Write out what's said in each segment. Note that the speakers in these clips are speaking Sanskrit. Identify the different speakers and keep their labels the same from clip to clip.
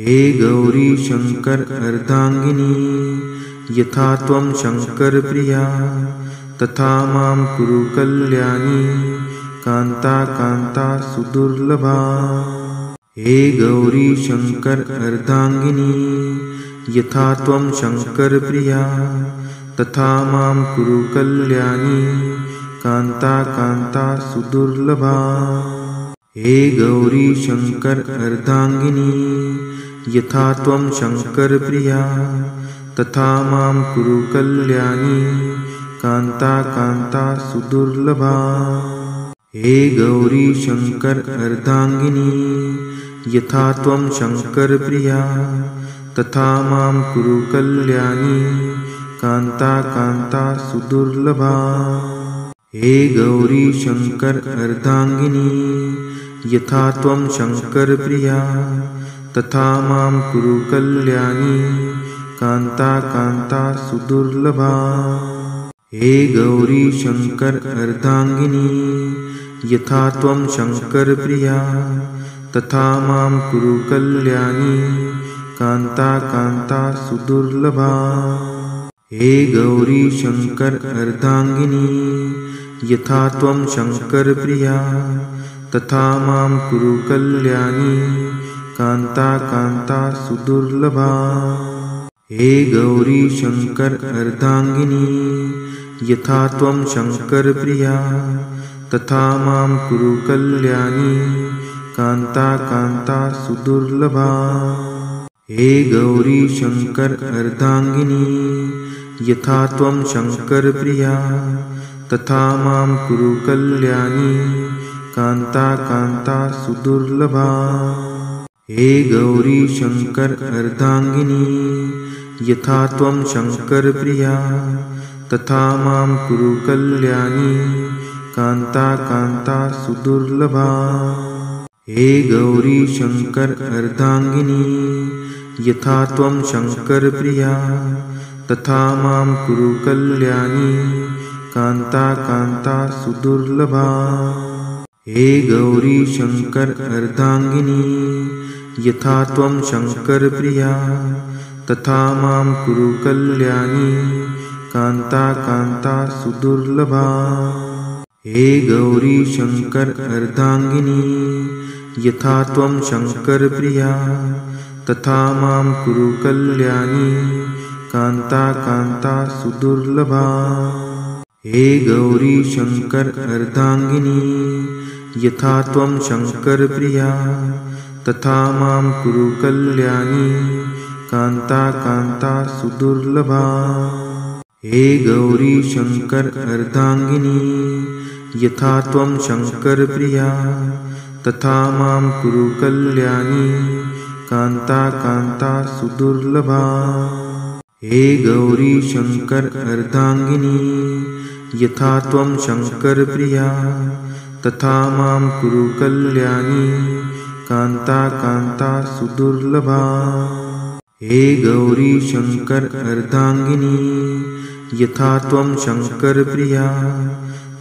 Speaker 1: हे गौरी शंकर अर्धांगिनी यथा त्वं शंकर प्रिया तथा मां कुरु कल्याणी कांता कांता सुदुर्लभा। हे गौरी शंकर अर्धांगिनी यथा त्वं शंकर प्रिया तथा मां कुरु कल्याणी कांता कांता सुदुर्लभा। हे गौरी शंकर अर्धांगिनी यथा त्वं शंकर प्रिया तथा मां कुरु कल्याणी कांता कांता सुदुर्लभा। हे गौरी शंकर अर्धांगिनी यथा त्वं शंकर प्रिया तथा मां कुरु कल्याणी कांता कांता सुदुर्लभा। हे गौरी शंकर अर्धांगिनी यथा त्वं शंकर प्रिया तथा मां कुरु कल्याणी कांता कांता सुदुर्लभा। हे गौरी शंकर अर्धांगिनी यथा त्वं शंकर प्रिया तथा मां कुरु कल्याणी कांता कांता सुदुर्लभा। हे गौरी शंकर अर्धांगिनी यथा त्वं शंकर प्रिया तथा मां कुरु कल्याणी कांता कांता सुदुर्लभा। हे गौरी शंकर अर्धांगिनी यथा त्वं शंकर प्रिया तथा मां कुरु कल्याणी कांता कांता सुदुर्लभा। हे गौरी शंकर अर्धांगिनी यथा त्वं शंकर प्रिया तथा मां कुरु कल्याणी कांता कांता सुदुर्लभा। हे गौरी शंकर अर्धांगिनी यथा त्वं शंकर प्रिया तथा मां कुरु कल्याणी कांता कांता सुदुर्लभा। हे गौरी शंकर अर्धांगिनी यथा त्वं शंकर प्रिया तथा मां कुरु कल्याणी कांता कांता सुदुर्लभा। हे गौरी शंकर अर्धांगिनी यथा त्वं शंकर प्रिया तथा मां कुरु कल्याणी कांता कांता सुदुर्लभा। हे गौरी शंकर अर्धांगिनी यथा त्वं शंकर प्रिया तथा मां कुरु कल्याणी कांता कांता सुदुर्लभा। हे गौरी शंकर अर्धांगिनी यथा त्वं शंकर प्रिया तथा मां कुरु कल्याणी कांता कांता सुदुर्लभा। हे गौरी शंकर अर्धांगिनी यथा त्वं शंकर प्रिया तथा मां कुरु कल्याणी कांता कांता सुदुर्लभा। हे गौरी शंकर अर्धांगिनी यथा त्वं शंकर प्रिया तथा मां कुरु कल्याणी कांता कांता सुदुर्लभा। हे गौरी शंकर अर्धांगिनी यथा त्वं शंकर प्रिया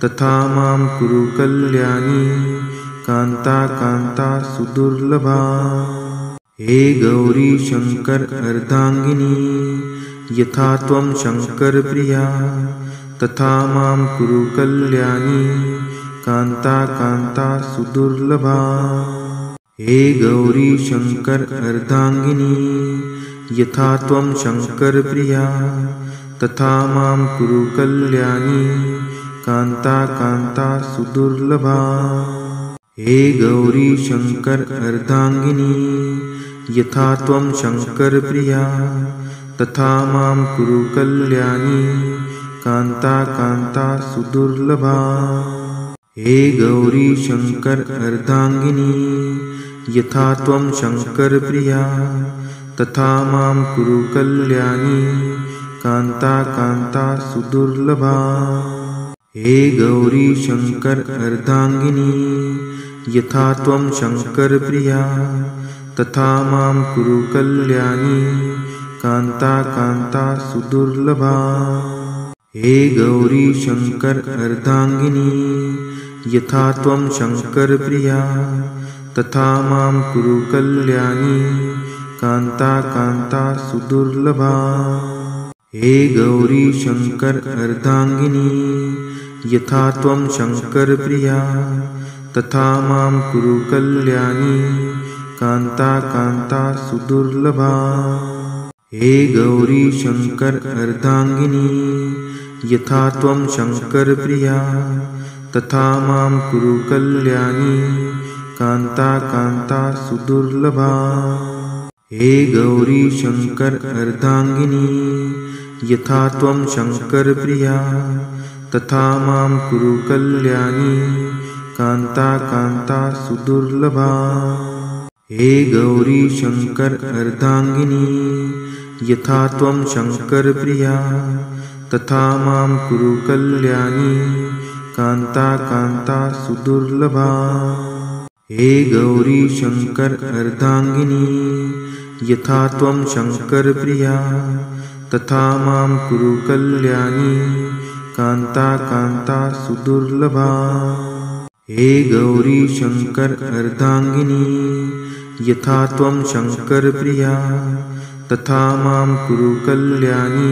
Speaker 1: तथा मां कुरु कल्याणी कांता कांता सुदुर्लभा। हे गौरी शंकर अर्धांगिनी यथा त्वं शंकर प्रिया तथा मां कुरु कल्याणी कांता कांता सुदुर्लभा। हे गौरी शंकर अर्धांगिनी यथा त्वं शंकर प्रिया तथा मां कुरु कल्याणी कांता कांता सुदुर्लभा। हे गौरी शंकर अर्धांगिनी यथा त्वं शंकर प्रिया तथा मां कुरु कल्याणी कांता कांता सुदुर्लभा। हे गौरी शंकर अर्धांगिनी यथा त्वं शंकर प्रिया तथा मां कुरु कल्याणी कांता कांता सुदुर्लभा। हे गौरी शंकर अर्धांगिनी यथा त्वं शंकर प्रिया तथा मां कुरु कल्याणी कांता कांता सुदुर्लभा। हे गौरी शंकर अर्धांगिनी यथा त्वं शंकर प्रिया तथा मां कुरु कल्याणी कान्ता कान्ता सुदुर्लभा। हे गौरी शंकर अर्धांगिनी यथा त्वं शंकर प्रिया तथा मां कुरु कल्याणी कान्ता कान्ता सुदुर्लभा। हे गौरी शंकर अर्धांगिनी यथा त्वं शंकर प्रिया तथा मां कुरु कल्याणी कान्ता कान्ता सुदुर्लभा। हे गौरी शंकर अर्धांगिनी यथा त्वं शंकर प्रिया तथा मां कुरु कल्याणी कान्ता कान्ता सुदुर्लभा। हे गौरी शंकर अर्धांगिनी यथा त्वं शंकर प्रिया तथा मां कुरु कल्याणी कान्ता कान्ता सुदुर्लभा। हे गौरी शंकर अर्धांगिनी यथा त्वं शंकर प्रिया तथा मां कुरु कल्याणी कान्ता कान्ता सुदुर्लभा। हे गौरी शंकर अर्धांगिनी यथा त्वं शंकर प्रिया तथा मां कुरु कल्याणी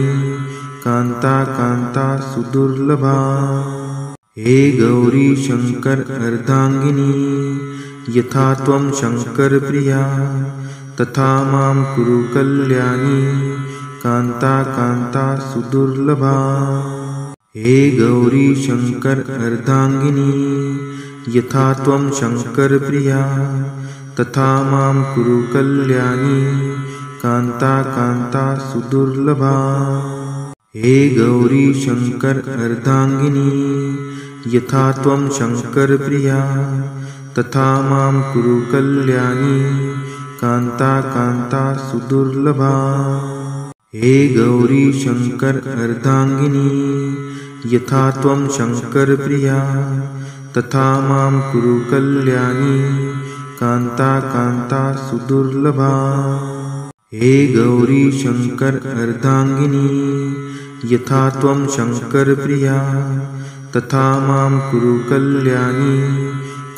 Speaker 1: कान्ता कान्ता सुदुर्लभा। हे गौरी शंकर अर्धांगिनी यथा त्वं शंकर प्रिया तथा मां कुरु कल्याणी कान्ता कान्ता सुदुर्लभा। हे गौरी शंकर अर्धांगिनी यथा त्वं शंकर प्रिया तथा मां कुरु कल्याणी कान्ता कान्ता सुदुर्लभा। हे गौरी शंकर अर्धांगिनी यथा त्वं शंकर प्रिया तथा मां कुरु कल्याणी कान्ता कान्ता सुदुर्लभा। हे गौरी शंकर अर्धांगिनी यथा त्वं शंकर प्रिया तथा मां कुरु कल्याणी कान्ता कान्ता सुदुर्लभा। हे गौरी शंकर अर्धांगिनी यथा त्वं शंकर प्रिया तथा मां कुरु कल्याणी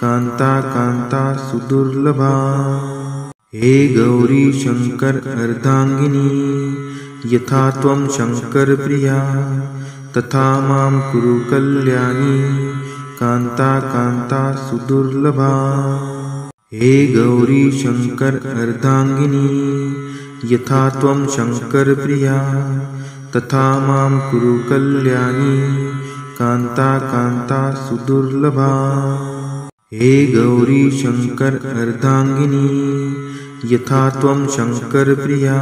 Speaker 1: कान्ता कान्ता सुदुर्लभा। हे गौरी शंकर अर्धांगिनी यथा त्वं शंकर प्रिया तथा मां कुरु कल्याणी कान्ता कान्ता सुदुर्लभा। हे गौरी शंकर अर्धांगिनी यथा त्वं शंकर प्रिया तथा मां कुरु कल्याणी कान्ता कान्ता सुदुर्लभा। हे गौरी शंकर अर्धांगिनी यथा त्वं शंकर प्रिया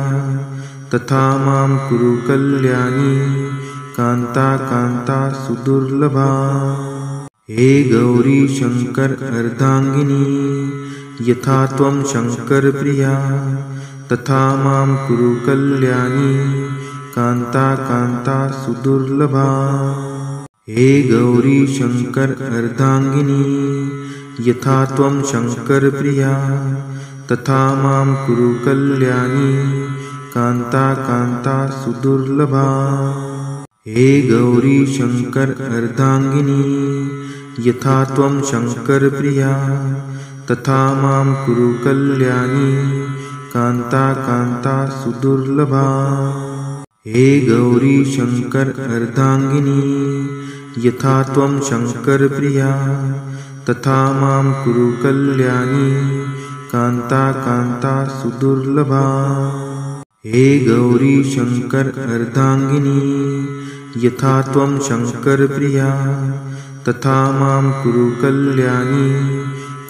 Speaker 1: तथा मां कुरु कल्याणी कान्ता कान्ता सुदुर्लभा। हे गौरी शंकर अर्धांगिनी यथा त्वं शंकर प्रिया तथा मां कुरु कल्याणी कान्ता कान्ता सुदुर्लभा। हे गौरी शंकर अर्धांगिनी यथा त्वं शंकर प्रिया तथा मां कुरु कल्याणी कान्ता कान्ता सुदुर्लभा। हे गौरी शंकर अर्धांगिनी यथा त्वं शंकर प्रिया तथा मां कुरु कल्याणी कान्ता कान्ता सुदुर्लभा। हे गौरी शंकर अर्धांगिनी यथा त्वं शंकर प्रिया तथा मां कुरु कल्याणी कान्ता कान्ता सुदुर्लभा। हे गौरी शंकर अर्धांगिनी यथा त्वं शंकर प्रिया तथा मां कुरु कल्याणी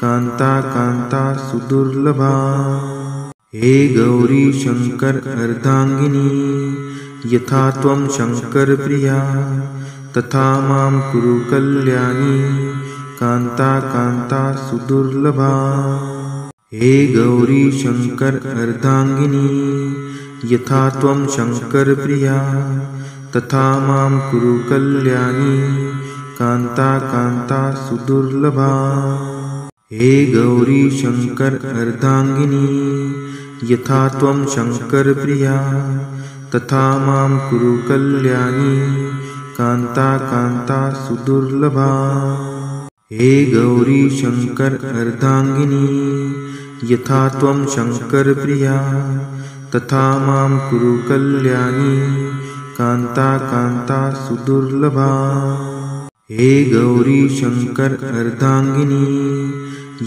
Speaker 1: कान्ता कान्ता सुदुर्लभा। हे गौरी शंकर अर्धांगिनी यथा त्वं शंकर प्रिया तथा मां कुरु कल्याणी कान्ता कान्ता सुदुर्लभा। हे गौरी शंकर अर्धांगिनी यथा त्वं शंकर प्रिया तथा मां कुरु कल्याणी कान्ता कान्ता सुदुर्लभा। हे गौरी शंकर अर्धांगिनी यथा त्वं शंकर प्रिया तथा मां कुरु कल्याणी कान्ता कान्ता सुदुर्लभा। हे गौरी शंकर अर्धांगिनी यथा त्वं शङ्करप्रिया तथा मां कुरु कल्याणी कान्ता कान्ता सुदुर्लभा। हे गौरी शङ्कर अर्धाङ्गिनी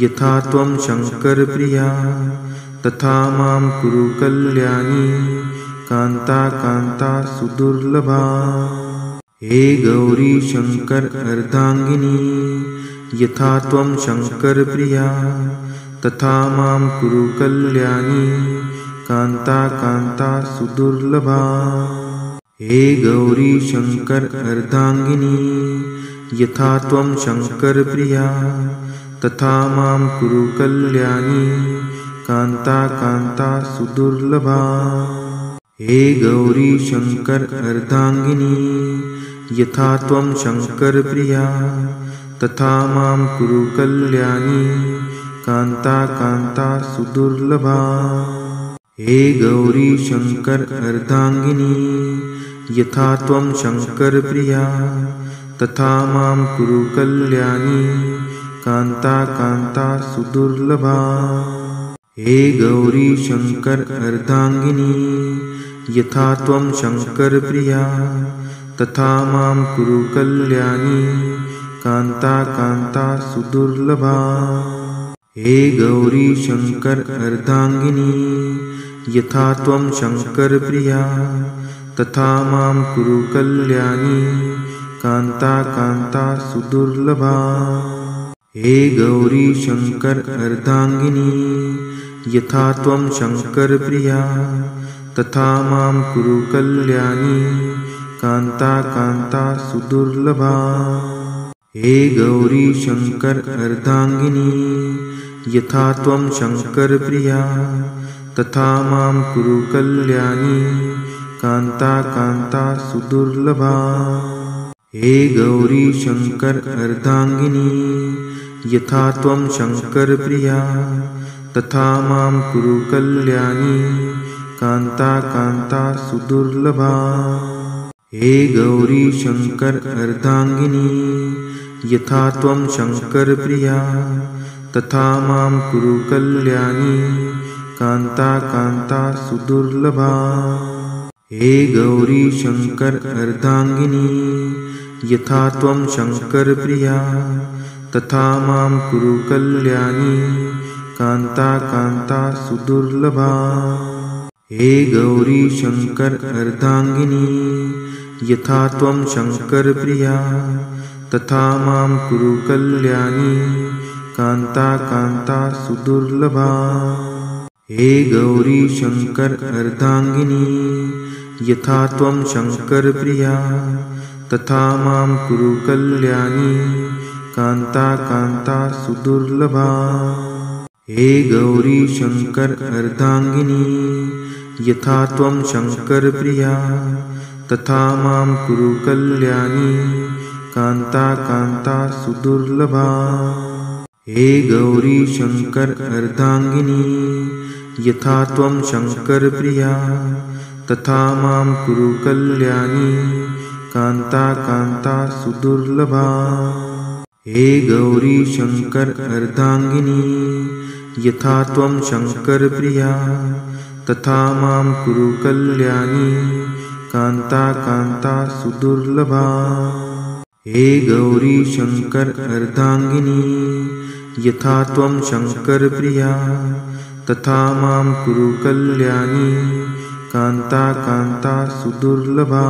Speaker 1: यथा त्वं शङ्करप्रिया तथा मां कुरु कल्याणी कान्ता कान्ता सुदुर्लभा। हे गौरी शङ्कर अर्धाङ्गिनी यथा त्वं शङ्करप्रिया तथा मां कुरु कल्याणी कान्ता कान्ता सुदुर्लभा। हे गौरी शङ्कर अर्धाङ्गिनी यथा त्वं शङ्करप्रिया तथा मां कुरु कल्याणी कान्ता कान्ता सुदुर्लभा। हे गौरी शङ्कर अर्धाङ्गिनी यथा त्वं शङ्करप्रिया तथा मां कुरु कल्याणी कान्ता कान्ता सुदुर्लभा। हे गौरी शङ्कर अर्धाङ्गिनी यथा त्वं शङ्करप्रिया तथा मां कुरु कल्याणी कान्ता कान्ता सुदुर्लभा। हे गौरी शङ्कर अर्धाङ्गिनी यथा त्वं शङ्करप्रिया तथा मां कुरु कल्याणी कान्ता कान्ता सुदुर्लभा। हे गौरी शङ्कर अर्धाङ्गिनी यथा त्वं शङ्करप्रिया तथा मां कुरु कल्याणी कान्ता कान्ता सुदुर्लभा। हे गौरी शङ्कर अर्धाङ्गिनी यथा त्वं शङ्करप्रिया तथा मां कुरु कल्याणी कान्ता कान्ता सुदुर्लभा। हे गौरी शङ्कर अर्धाङ्गिनी यथा त्वं शङ्करप्रिया तथा मां कुरु कल्याणी कान्ता कान्ता सुदुर्लभा। हे गौरी शङ्कर अर्धाङ्गिनी यथा त्वं शङ्करप्रिया तथा मां कुरु कल्याणी कान्ता कान्ता सुदुर्लभा। हे गौरी शङ्कर अर्धाङ्गिनी यथा त्वं शङ्करप्रिया तथा मां कुरु कल्याणी कान्ता कान्ता सुदुर्लभा। हे गौरी शङ्कर अर्धाङ्गिनी यथा त्वं शङ्करप्रिया तथा मां कुरु कल्याणी कान्ता कान्ता सुदुर्लभा। हे गौरी शङ्कर अर्धाङ्गिनी यथा त्वं शङ्करप्रिया तथा मां कुरु कल्याणी कान्ता कान्ता सुदुर्लभा। हे गौरी शङ्कर अर्धाङ्गिनी यथा त्वं शङ्करप्रिया तथा मां कुरु कल्याणी कान्ता कान्ता सुदुर्लभा। हे गौरी शङ्कर अर्धाङ्गिनी यथा त्वं शङ्करप्रिया तथा मां कुरु कल्याणी कान्ता कान्ता सुदुर्लभा। हे गौरी शङ्कर अर्धाङ्गिनी यथा त्वं शङ्करप्रिया तथा मां कुरु कल्याणी कान्ता कान्ता सुदुर्लभा। हे गौरी शङ्कर अर्धाङ्गिनी यथा त्वं शङ्करप्रिया तथा मां कुरु कल्याणी कान्ता कान्ता सुदुर्लभा। हे गौरी शङ्कर अर्धाङ्गिनी यथा त्वं शङ्करप्रिया तथा मां कुरु कल्याणी कान्ता कान्ता सुदुर्लभा।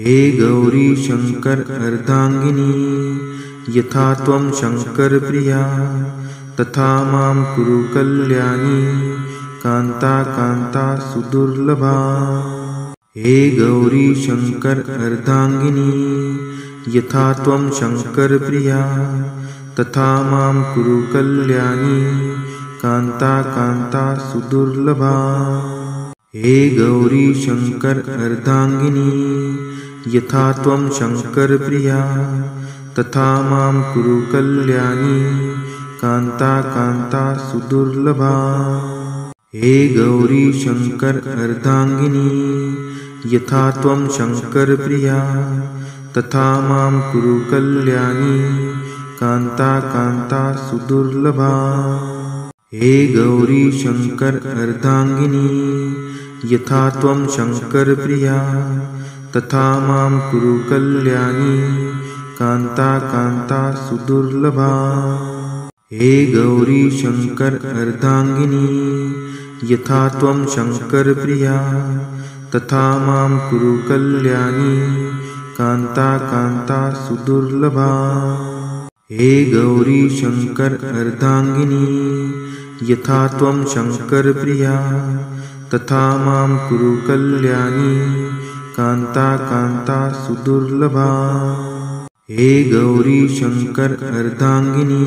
Speaker 1: हे गौरी शङ्कर अर्धाङ्गिनी यथा त्वं शङ्करप्रिया तथा मां कुरु कल्याणी कान्ता कान्ता सुदुर्लभा। हे गौरी शङ्कर अर्धाङ्गिनी यथा त्वं शङ्करप्रिया तथा मां कुरु कल्याणी कान्ता कान्ता सुदुर्लभा। हे गौरी शङ्कर अर्धाङ्गिनी यथा त्वं शङ्करप्रिया तथा मां कुरु कल्याणी कान्ता कान्ता सुदुर्लभा। हे गौरी शङ्कर अर्धाङ्गिनी यथा त्वं शङ्करप्रिया तथा मां कुरु कल्याणी कान्ता कान्ता सुदुर्लभा। हे गौरी शंकर अर्धांगिनी यथा त्वं शंकर प्रिया तथा मां कुरु कल्याणी कांता कांता सुदुर्लभा। हे गौरी शंकर अर्धांगिनी यथा त्वं शंकर प्रिया तथा मां कुरु कल्याणी कांता कांता सुदुर्लभा। हे गौरी शंकर अर्धांगिनी यथा त्वं शंकर प्रिया तथा मां कुरु कल्याणी कांता कांता सुदुर्लभा। हे गौरी शंकर अर्धांगिनी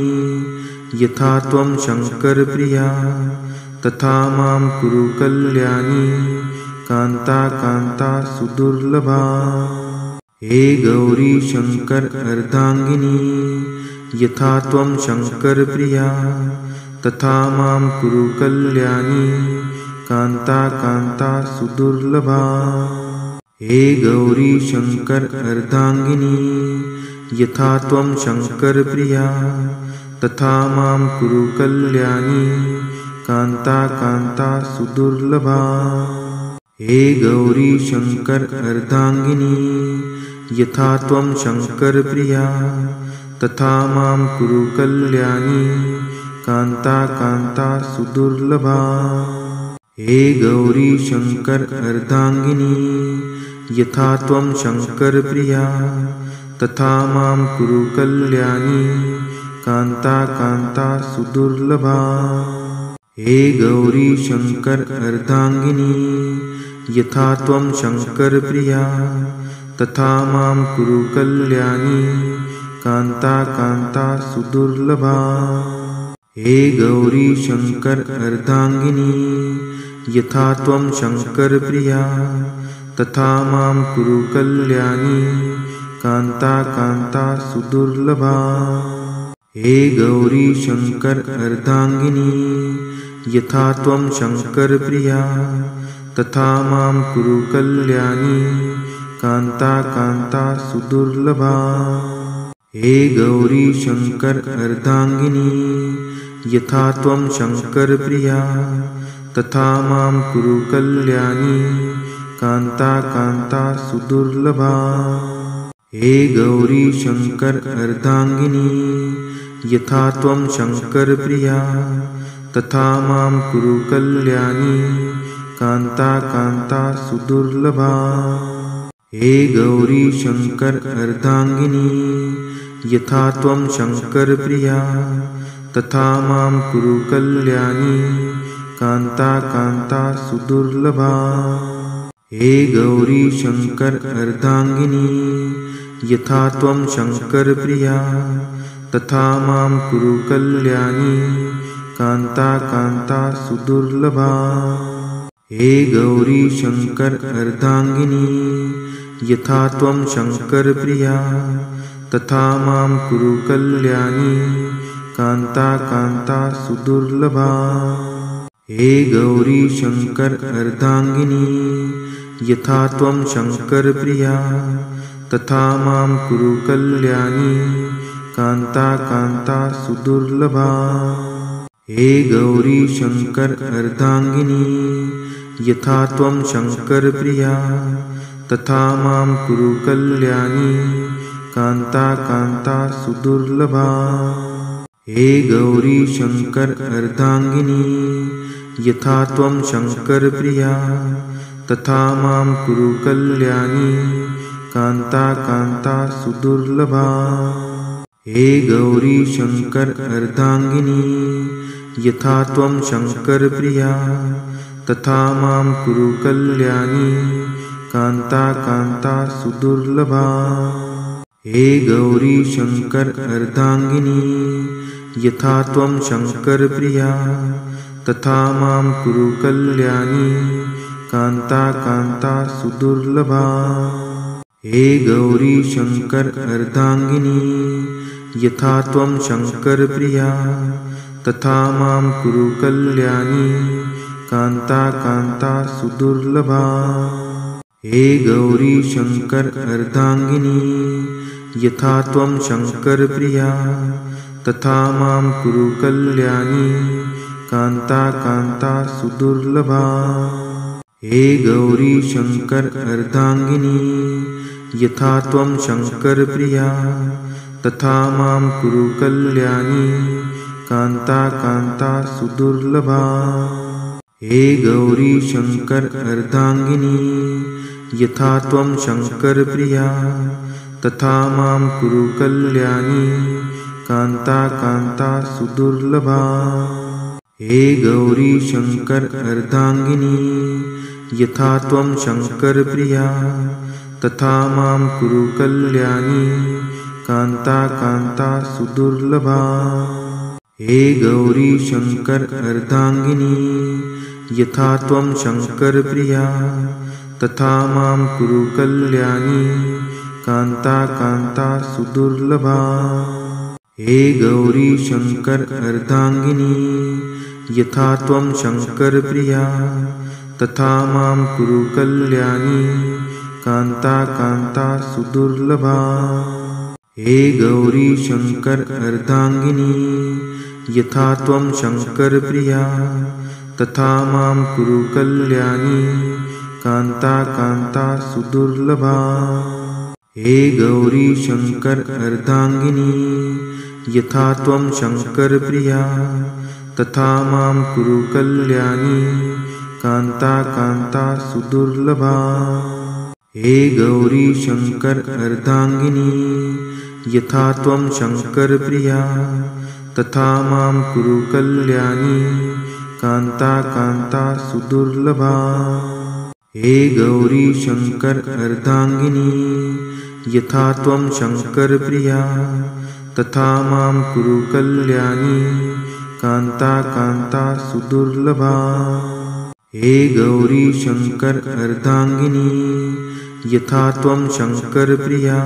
Speaker 1: यथा त्वं शंकर प्रिया तथा मां कुरु कल्याणी कांता कांता सुदुर्लभा। हे गौरी शंकर अर्धांगिनी यथा त्वं शंकर प्रिया तथा मां कुरु कल्याणी कांता कांता सुदुर्लभा। हे गौरी शंकर अर्धांगिनी यथा त्वं शंकर प्रिया तथा मां कुरु कल्याणी कांता कांता सुदुर्लभा। हे गौरी शंकर अर्धांगिनी यथा त्वं शंकर प्रिया तथा मां कुरु कल्याणी कांता कांता सुदुर्लभा। हे गौरी शंकर अर्धांगिनी यथा त्वं शंकर प्रिया तथा मां कुरु कल्याणी कांता कांता सुदुर्लभा। हे गौरी शंकर अर्धांगिनी यथा त्वं शंकर प्रिया तथा मां कुरु कल्याणी कांता कांता सुदुर्लभा। हे गौरी शंकर अर्धांगिनी यथा त्वं शंकर प्रिया तथा मां कुरु कल्याणी कांता कांता सुदुर्लभा। हे गौरी शंकर अर्धांगिनी यथा त्वं शंकर प्रिया तथा मां कुरु कल्याणी कांता कांता सुदुर्लभा। हे गौरी शंकर अर्धांगिनी यथा त्वं शंकर प्रिया तथा मां कुरु कल्याणी कांता कांता सुदुर्लभा। हे गौरी शंकर अर्धांगिनी यथा त्वं शंकर प्रिया तथा मां कुरु कल्याणी कांता कांता सुदुर्लभा। हे गौरी शंकर अर्धांगिनी यथा त्वं शंकर प्रिया तथा मां कुरु कल्याणी कांता कांता सुदुर्लभा। हे गौरी शंकर अर्धांगिनी यथा त्वं शंकर प्रिया तथा मां कुरु कल्याणी कांता कांता सुदुर्लभा। हे गौरी शंकर अर्धांगिनी यथा त्वं शंकर प्रिया तथा मां कुरु कल्याणी कांता कांता सुदुर्लभा। हे गौरी शंकर अर्धांगिनी यथा त्वं शंकर प्रिया तथा मां कुरु कल्याणी कांता कांता सुदुर्लभा। हे गौरी शंकर अर्धांगिनी यथा त्वं शंकर प्रिया तथा मां कुरु कल्याणी कांता कांता सुदुर्लभा। हे गौरी शंकर अर्धांगिनी यथा त्वं शंकर प्रिया तथा मां कुरु कल्याणी कांता कांता सुदुर्लभा। हे गौरी शंकर अर्धांगिनी यथा त्वं शंकर प्रिया तथा मां कुरु कल्याणी कांता कांता सुदुर्लभा। हे गौरी शंकर अर्धांगिनी यथा त्वं शंकर प्रिया तथा मां कुरु कल्याणी कांता कांता सुदुर्लभा। हे गौरी शंकर अर्धांगिनी यथा त्वं शंकर प्रिया तथा मां कुरु कल्याणी कांता कांता सुदुर्लभा। हे गौरी शंकर अर्धांगिनी यथा त्वं शंकर प्रिया तथा मां कुरु कल्याणी कान्ता कान्ता सुदुर्लभा। हे गौरी शंकर अर्धांगिनी यथा त्वं शंकर प्रिया तथा मां कुरु कल्याणी कान्ता कान्ता सुदुर्लभा। हे गौरी शंकर अर्धांगिनी यथा त्वं शंकर प्रिया तथा मां कुरु कल्याणी कान्ता कान्ता सुदुर्लभा। हे गौरी शंकर अर्धांगिनी यथा त्वं शंकर प्रिया तथा मां कुरु कल्याणी कान्ता कान्ता सुदुर्लभा। हे गौरी शंकर अर्धांगिनी यथा त्वं शंकर प्रिया तथा मां कुरु कल्याणी कान्ता कान्ता सुदुर्लभा। हे गौरी शंकर अर्धांगिनी यथा त्वं शंकर प्रिया तथा मां कुरु कल्याणी कान्ता कान्ता सुदुर्लभा। हे गौरी शंकर अर्धांगिनी यथा त्वं शंकर प्रिया तथा मां कुरु कल्याणी कान्ता कान्ता सुदुर्लभा। हे गौरी शंकर अर्धांगिनी यथा त्वं शंकर प्रिया तथा मां कुरु कल्याणी कान्ता कान्ता सुदुर्लभा। हे गौरी शंकर अर्धांगिनी यथा त्वं शंकर प्रिया तथा मां कुरु कल्याणी कान्ता कान्ता सुदुर्लभा। हे गौरी शंकर अर्धांगिनी यथा त्वं शंकर प्रिया तथा मां कुरु कल्याणी कान्ता कान्ता सुदुर्लभा। हे गौरी शंकर अर्धांगिनी यथा त्वं शंकर प्रिया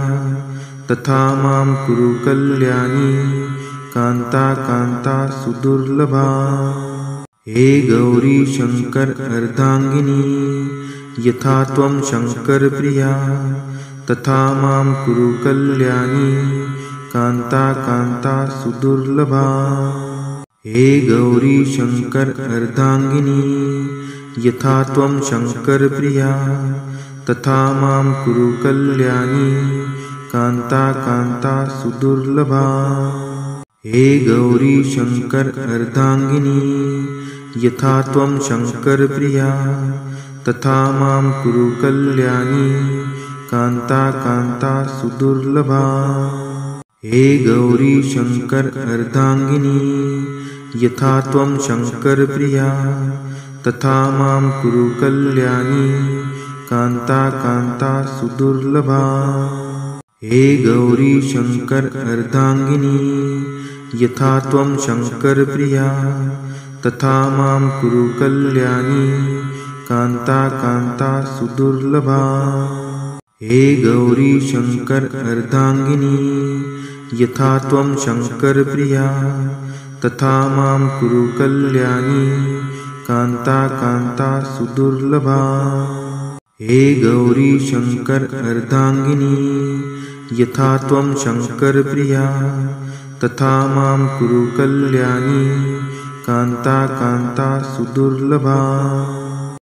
Speaker 1: तथा मां कुरु कल्याणी कान्ता कान्ता सुदुर्लभा। हे गौरी शंकर अर्धांगिनी यथा त्वं शंकर प्रिया तथा मां कुरु कल्याणी कान्ता कान्ता सुदुर्लभा। हे गौरी शंकर अर्धांगिनी यथा त्वं शंकर प्रिया तथा मां कुरु कल्याणी कान्ता कान्ता सुदुर्लभा। हे गौरी शंकर अर्धांगिनी यथा त्वं शंकर प्रिया तथा मां कुरु कल्याणी कान्ता कान्ता सुदुर्लभा। हे गौरी शंकर अर्धांगिनी यथा त्वं शंकर प्रिया तथा मां कुरु कल्याणी कान्ता कान्ता सुदुर्लभा। हे गौरी शंकर अर्धांगिनी यथा त्वं शंकर प्रिया तथा मां कुरु कल्याणी कान्ता कान्ता सुदुर्लभा। हे गौरी शंकर अर्धांगिनी यथा त्वं शंकर प्रिया तथा मां कुरु कल्याणी कान्ता कान्ता सुदुर्लभा। हे गौरी शंकर अर्धांगिनी यथा त्वं शंकर प्रिया तथा मां कुरु कल्याणी कान्ता कान्ता सुदुर्लभा।